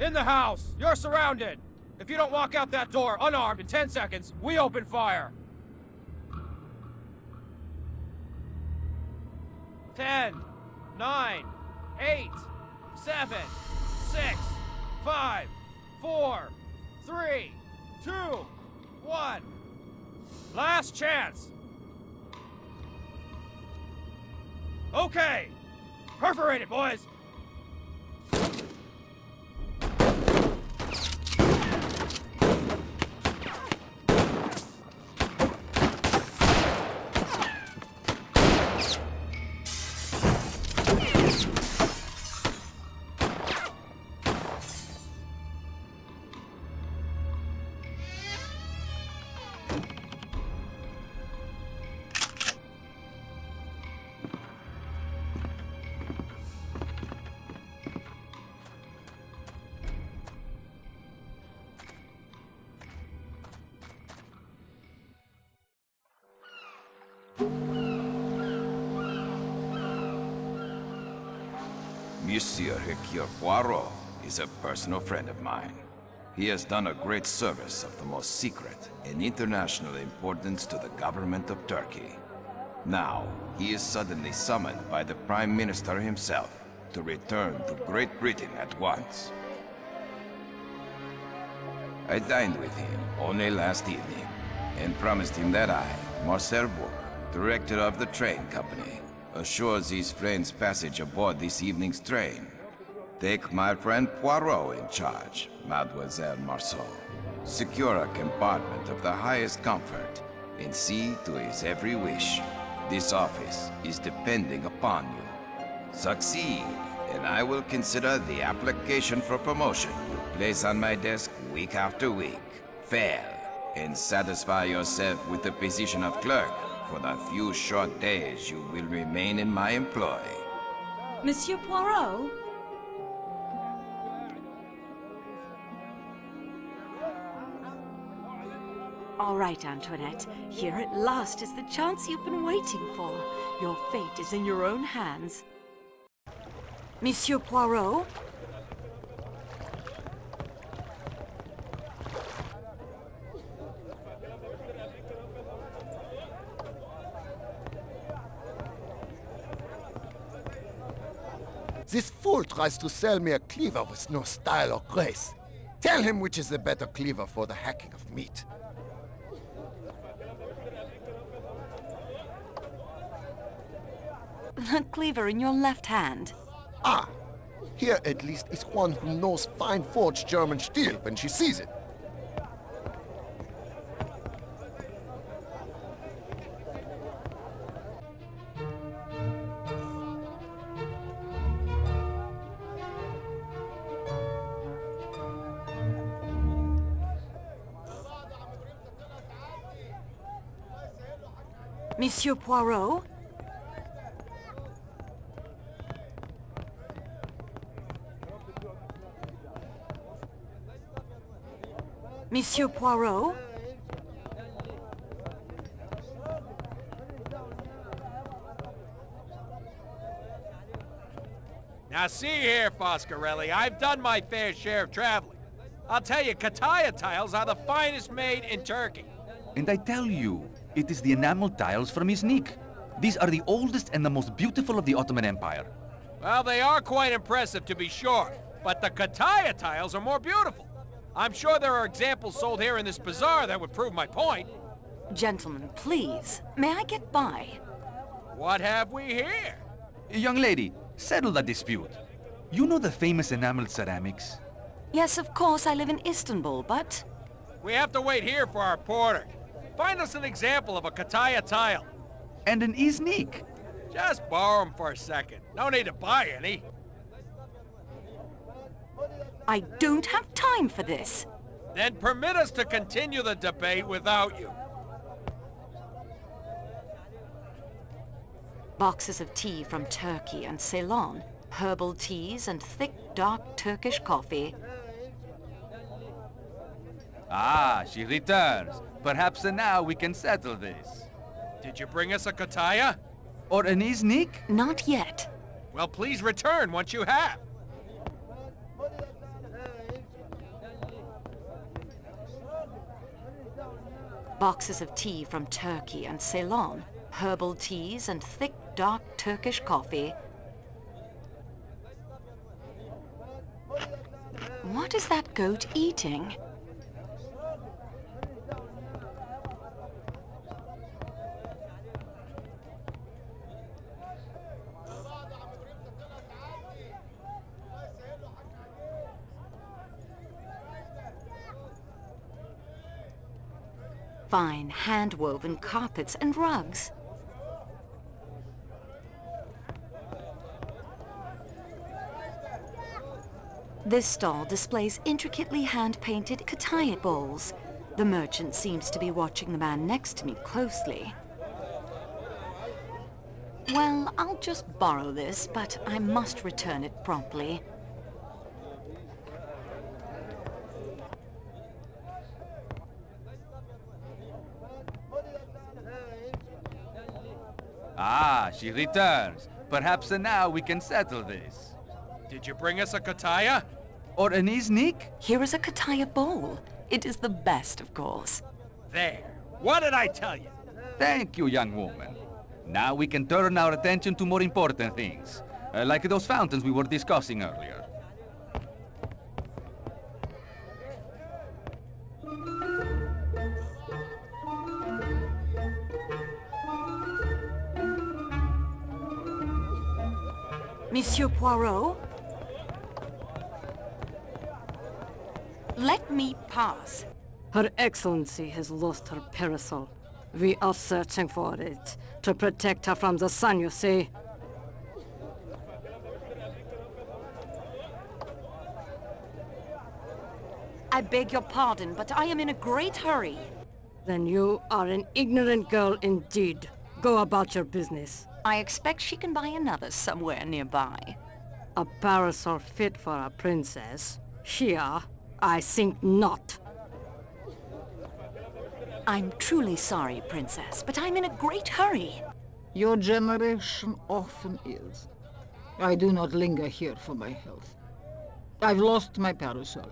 In the house! You're surrounded! If you don't walk out that door unarmed in 10 seconds, we open fire! 10, 9, 8, 7, 6, 5, 4, 3, 2, 1. Last chance! Okay! Perforate it, boys! Monsieur Hercule Poirot is a personal friend of mine. He has done a great service of the most secret and international importance to the government of Turkey. Now, he is suddenly summoned by the Prime Minister himself to return to Great Britain at once. I dined with him only last evening and promised him that I, Marcel Bourg, director of the train company, assures his friend's passage aboard this evening's train. Take my friend Poirot in charge, Mademoiselle Marceau. Secure a compartment of the highest comfort and see to his every wish. This office is depending upon you. Succeed, and I will consider the application for promotion you place on my desk week after week. Fail, and satisfy yourself with the position of clerk for the few short days you will remain in my employ. Monsieur Poirot? All right, Antoinette. Here at last is the chance you've been waiting for. Your fate is in your own hands. Monsieur Poirot? This fool tries to sell me a cleaver with no style or grace. Tell him which is the better cleaver for the hacking of meat. The cleaver in your left hand. Ah! Here at least is one who knows fine forged German steel when she sees it. Monsieur Poirot? Monsieur Poirot? Now see here, Foscarelli, I've done my fair share of traveling. I'll tell you, Kataya tiles are the finest made in Turkey. And I tell you, it is the enamel tiles from Iznik. These are the oldest and the most beautiful of the Ottoman Empire. Well, they are quite impressive, to be sure, but the Kataya tiles are more beautiful. I'm sure there are examples sold here in this bazaar that would prove my point. Gentlemen, please, may I get by? What have we here? Young lady, settle the dispute. You know the famous enameled ceramics? Yes, of course, I live in Istanbul, but... We have to wait here for our porter. Find us an example of a Kataya tile. And an Iznik. Just borrow them for a second. No need to buy any. I don't have time for this. Then permit us to continue the debate without you. Boxes of tea from Turkey and Ceylon, herbal teas and thick, dark Turkish coffee. Ah, she returns. Perhaps now we can settle this. Did you bring us a Kataya? Or an Iznik? Not yet. Well, please return once you have. Boxes of tea from Turkey and Ceylon, herbal teas and thick, dark Turkish coffee. What is that goat eating? Fine hand-woven carpets and rugs. This stall displays intricately hand-painted Kataya bowls. The merchant seems to be watching the man next to me closely. Well, I'll just borrow this, but I must return it promptly. Ah, she returns. Perhaps now we can settle this. Did you bring us a Kataya? Or an Iznik? Here is a Kataya bowl. It is the best, of course. There. What did I tell you? Thank you, young woman. Now we can turn our attention to more important things, like those fountains we were discussing earlier. Monsieur Poirot? Let me pass. Her Excellency has lost her parasol. We are searching for it, to protect her from the sun, you see. I beg your pardon, but I am in a great hurry. Then you are an ignorant girl indeed. Go about your business. I expect she can buy another somewhere nearby. A parasol fit for a princess? Here, I think not. I'm truly sorry, Princess, but I'm in a great hurry. Your generation often is. I do not linger here for my health. I've lost my parasol.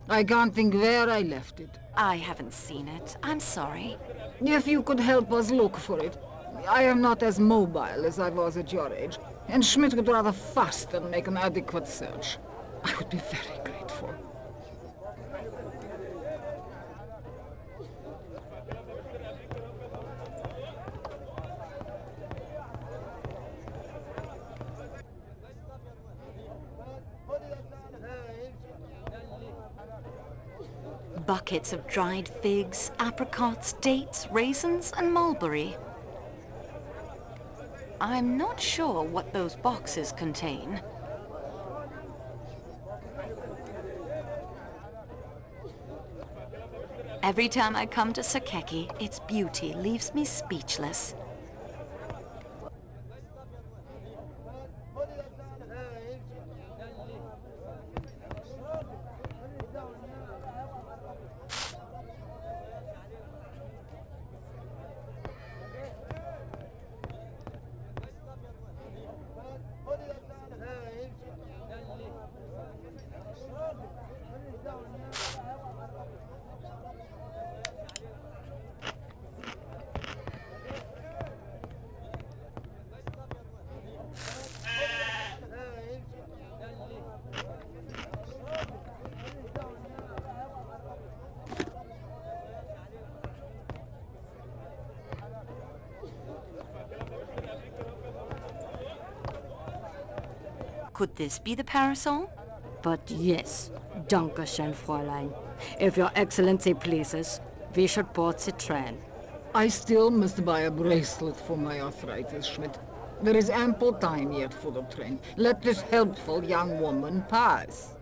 I can't think where I left it. I haven't seen it. I'm sorry. If you could help us look for it. I am not as mobile as I was at your age, and Schmidt would rather fast than make an adequate search. I would be very grateful. Buckets of dried figs, apricots, dates, raisins, and mulberry. I'm not sure what those boxes contain. Every time I come to Sakeki, its beauty leaves me speechless. Could this be the parasol? But yes, Dankeschön, Fräulein. If your Excellency pleases, we should board the train. I still must buy a bracelet for my arthritis, Schmidt. There is ample time yet for the train. Let this helpful young woman pass.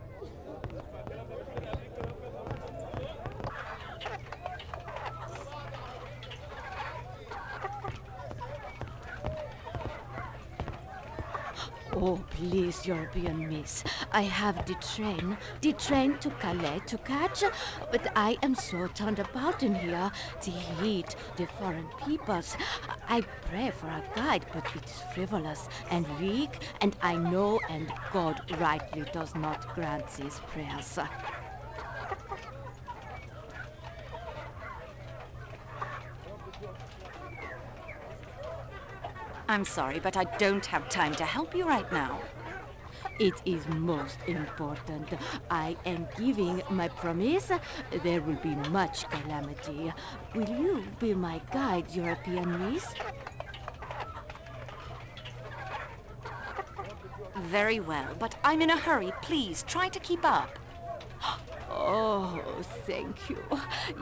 Oh, please, European miss. I have the train to Calais to catch, but I am so turned about in here. The heat, the foreign peoples. I pray for a guide, but it is frivolous and weak, and I know, and God rightly does not grant these prayers. I'm sorry, but I don't have time to help you right now. It is most important. I am giving my promise. There will be much calamity. Will you be my guide, European niece? Very well, but I'm in a hurry. Please, try to keep up. Oh, thank you.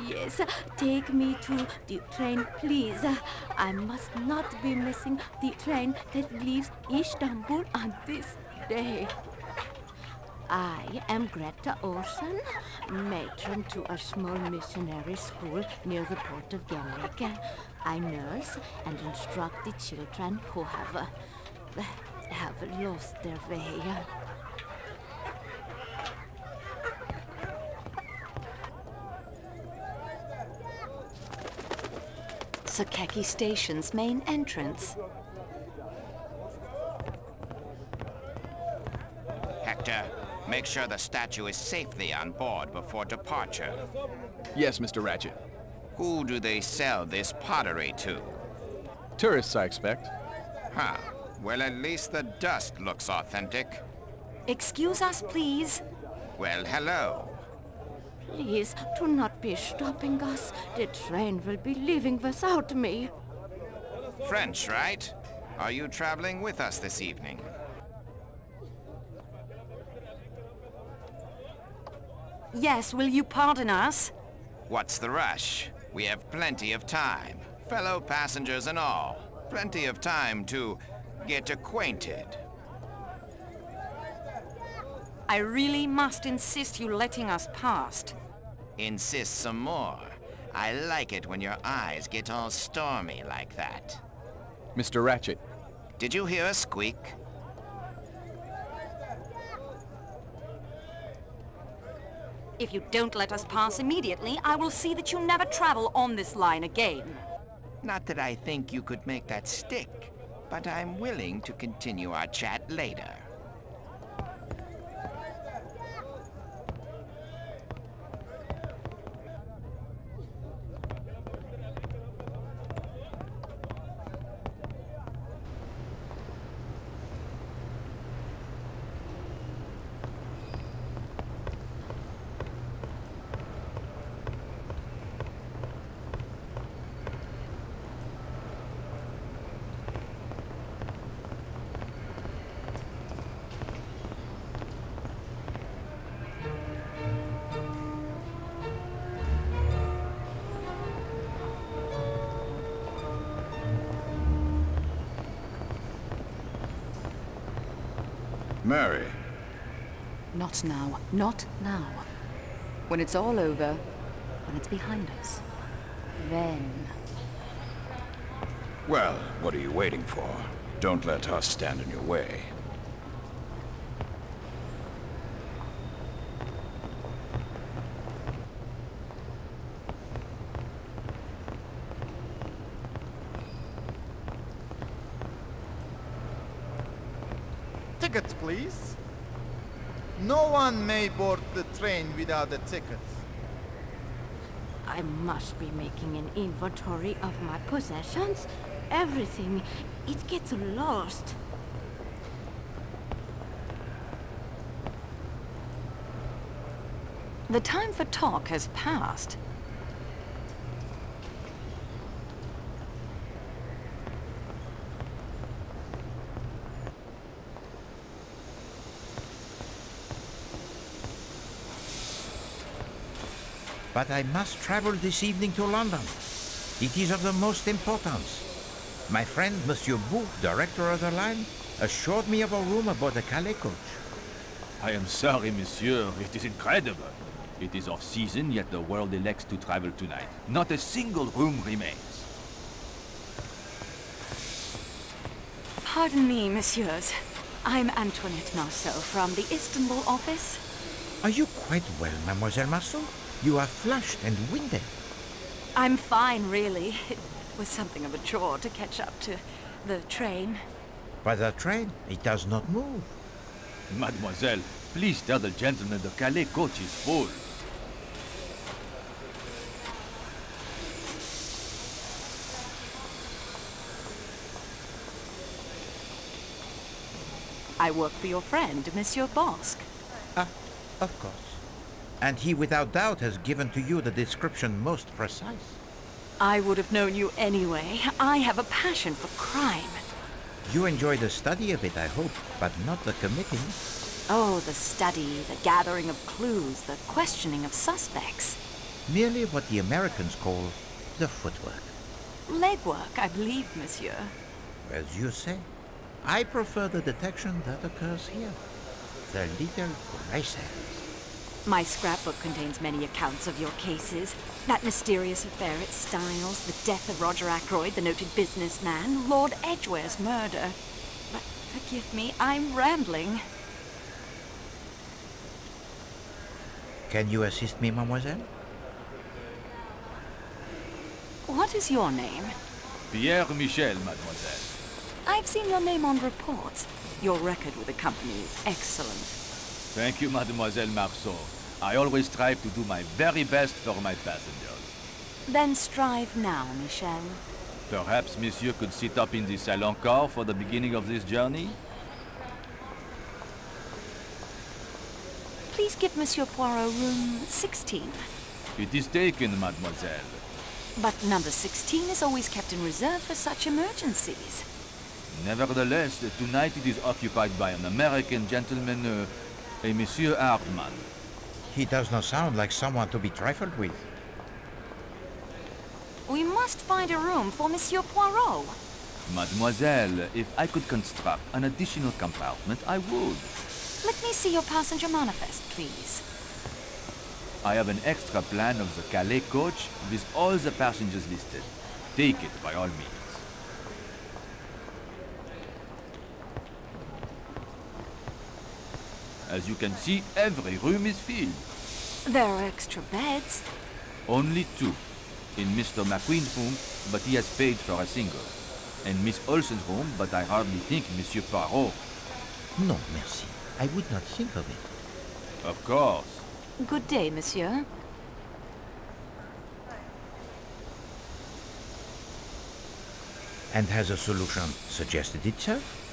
Yes, take me to the train, please. I must not be missing the train that leaves Istanbul on this day. I am Greta Olsen, matron to a small missionary school near the port of Gemlik. I nurse and instruct the children who have lost their way. Sakeki Station's main entrance. Hector, make sure the statue is safely on board before departure. Yes, Mr. Ratchet. Who do they sell this pottery to? Tourists, I expect. Huh. Well, at least the dust looks authentic. Excuse us, please. Well, hello. Please do not be stopping us. The train will be leaving without me. French, right? Are you traveling with us this evening? Yes, will you pardon us? What's the rush? We have plenty of time. Fellow passengers and all. Plenty of time to get acquainted. I really must insist you letting us past. Insist some more. I like it when your eyes get all stormy like that. Mr. Ratchet. Did you hear a squeak? If you don't let us pass immediately, I will see that you never travel on this line again. Not that I think you could make that stick, but I'm willing to continue our chat later. Mary. Not now. Not now. When it's all over, when it's behind us, then... Well, what are you waiting for? Don't let us stand in your way. Tickets, please. No one may board the train without a ticket. I must be making an inventory of my possessions. Everything. It gets lost. The time for talk has passed. But I must travel this evening to London. It is of the most importance. My friend, Monsieur Bou, director of the line, assured me of a room aboard the Calais coach. I am sorry, monsieur. It is incredible. It is off-season, yet the world elects to travel tonight. Not a single room remains. Pardon me, messieurs. I'm Antoinette Marceau from the Istanbul office. Are you quite well, Mademoiselle Marceau? You are flushed and winded. I'm fine, really. It was something of a chore to catch up to the train. But the train, it does not move. Mademoiselle, please tell the gentleman the Calais coach is full. I work for your friend, Monsieur Bosque. Ah, of course. And he without doubt has given to you the description most precise. I would have known you anyway. I have a passion for crime. You enjoy the study of it, I hope, but not the committing. Oh, the study, the gathering of clues, the questioning of suspects. Merely what the Americans call the footwork. Legwork, I believe, monsieur. As you say. I prefer the detection that occurs here. The little graces. My scrapbook contains many accounts of your cases. That mysterious affair at Styles, the death of Roger Ackroyd, the noted businessman, Lord Edgware's murder. But forgive me, I'm rambling. Can you assist me, mademoiselle? What is your name? Pierre Michel, mademoiselle. I've seen your name on reports. Your record with the company is excellent. Thank you, mademoiselle Marceau. I always strive to do my very best for my passengers. Then strive now, Michel. Perhaps monsieur could sit up in the salon car for the beginning of this journey? Please give Monsieur Poirot room 16. It is taken, mademoiselle. But number 16 is always kept in reserve for such emergencies. Nevertheless, tonight it is occupied by an American gentleman, a Monsieur Hartmann. He does not sound like someone to be trifled with. We must find a room for Monsieur Poirot. Mademoiselle, if I could construct an additional compartment, I would. Let me see your passenger manifest, please. I have an extra plan of the Calais coach with all the passengers listed. Take it by all means. As you can see, every room is filled. There are extra beds. Only 2. In Mr. McQueen's room, but he has paid for a single. And Miss Olsen's room, but I hardly think Monsieur Poirot. No, merci. I would not think of it. Of course. Good day, monsieur. And has a solution suggested itself?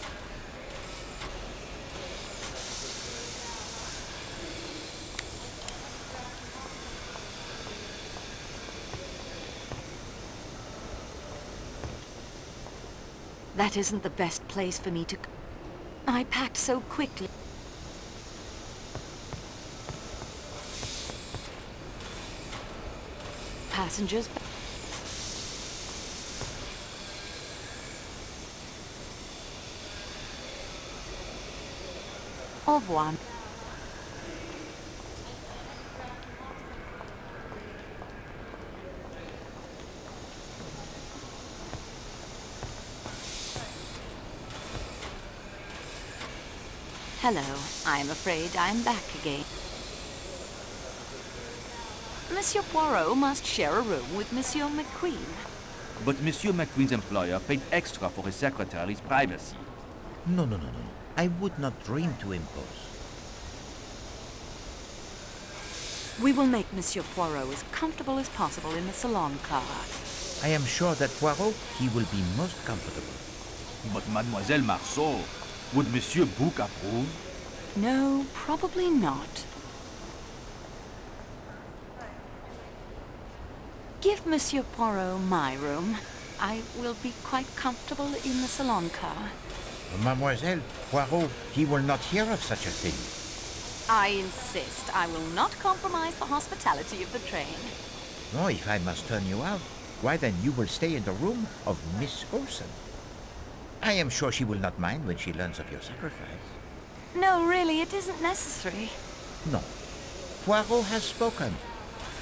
That isn't the best place for me to... I packed so quickly. Passengers... Au revoir. Hello. I'm afraid I'm back again. Monsieur Poirot must share a room with Monsieur McQueen. But Monsieur McQueen's employer paid extra for his secretary's privacy. No. I would not dream to impose. We will make Monsieur Poirot as comfortable as possible in the salon car. I am sure that Poirot, he will be most comfortable. But Mademoiselle Marceau, would Monsieur Bouc approve? No, probably not. Give Monsieur Poirot my room. I will be quite comfortable in the salon car. Mademoiselle, Poirot, he will not hear of such a thing. I insist. I will not compromise the hospitality of the train. No, if I must turn you out, why then you will stay in the room of Miss Olsen. I am sure she will not mind when she learns of your sacrifice. No, really, it isn't necessary. No. Poirot has spoken.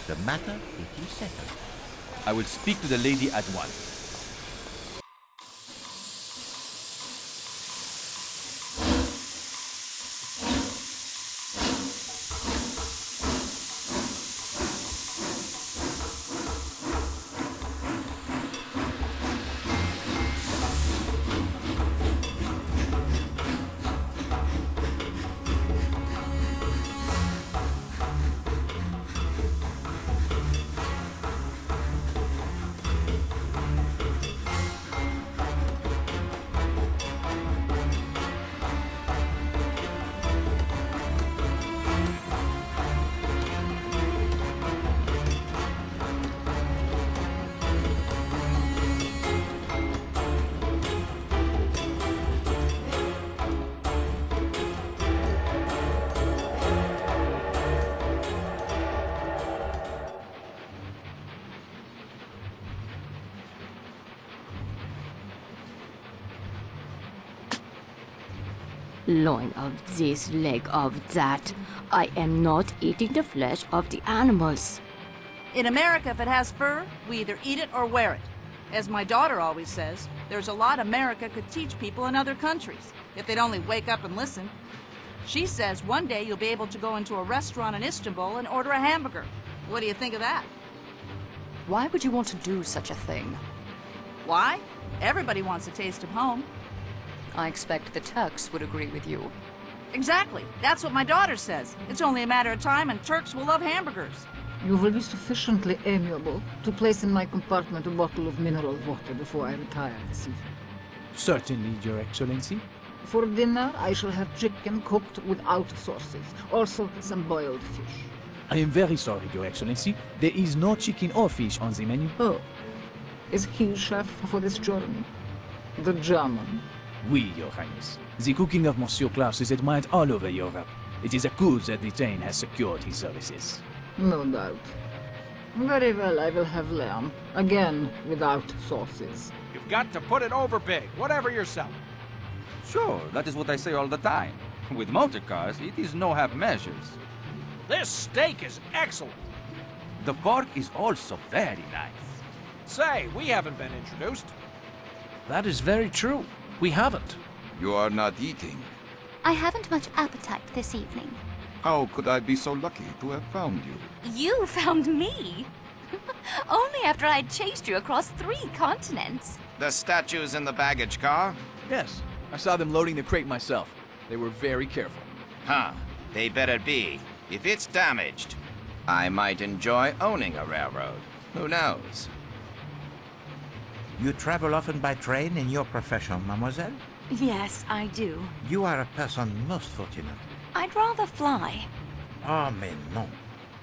The matter, it is settled. I will speak to the lady at once. Loin of this, leg of that. I am not eating the flesh of the animals. In America, if it has fur, we either eat it or wear it. As my daughter always says, there's a lot America could teach people in other countries, if they'd only wake up and listen. She says one day you'll be able to go into a restaurant in Istanbul and order a hamburger. What do you think of that? Why would you want to do such a thing? Why? Everybody wants a taste of home. I expect the Turks would agree with you. Exactly. That's what my daughter says. It's only a matter of time and Turks will love hamburgers. You will be sufficiently amiable to place in my compartment a bottle of mineral water before I retire this evening. Certainly, Your Excellency. For dinner, I shall have chicken cooked without sauces. Also, some boiled fish. I am very sorry, Your Excellency. There is no chicken or fish on the menu. Oh. Is he chef for this journey? The German? Oui, Your Highness. The cooking of Monsieur Klaus is admired all over Europe. It is a good that the train has secured his services. No doubt. Very well, I will have lamb. Again, without sauces. You've got to put it over big, whatever you're selling. Sure, that is what I say all the time. With motor cars, it is no half measures. This steak is excellent. The pork is also very nice. Say, we haven't been introduced. That is very true. We haven't. You are not eating. I haven't much appetite this evening. How could I be so lucky to have found you? You found me? Only after I'd chased you across 3 continents. The statues in the baggage car? Yes, I saw them loading the crate myself. They were very careful. Huh, they better be. If it's damaged, I might enjoy owning a railroad. Who knows? You travel often by train in your profession, mademoiselle? Yes, I do. You are a person most fortunate. I'd rather fly. Ah, mais non.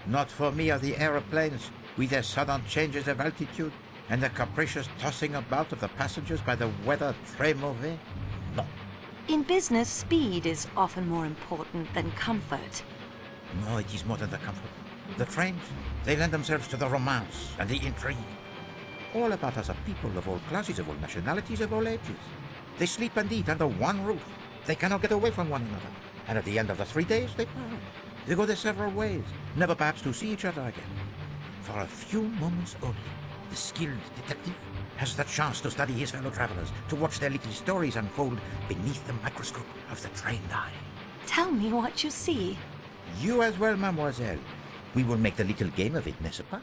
Not for me are the aeroplanes, with their sudden changes of altitude, and the capricious tossing about of the passengers by the weather très mauvais. No. In business, speed is often more important than comfort. No, it is more than the comfort. The trains, they lend themselves to the romance and the intrigue. All about us are people of all classes, of all nationalities, of all ages. They sleep and eat under one roof. They cannot get away from one another. And at the end of the 3 days, they part. They go their several ways, never perhaps to see each other again. For a few moments only, the skilled detective has the chance to study his fellow travelers, to watch their little stories unfold beneath the microscope of the trained eye. Tell me what you see. You as well, mademoiselle. We will make the little game of it, n'est-ce pas?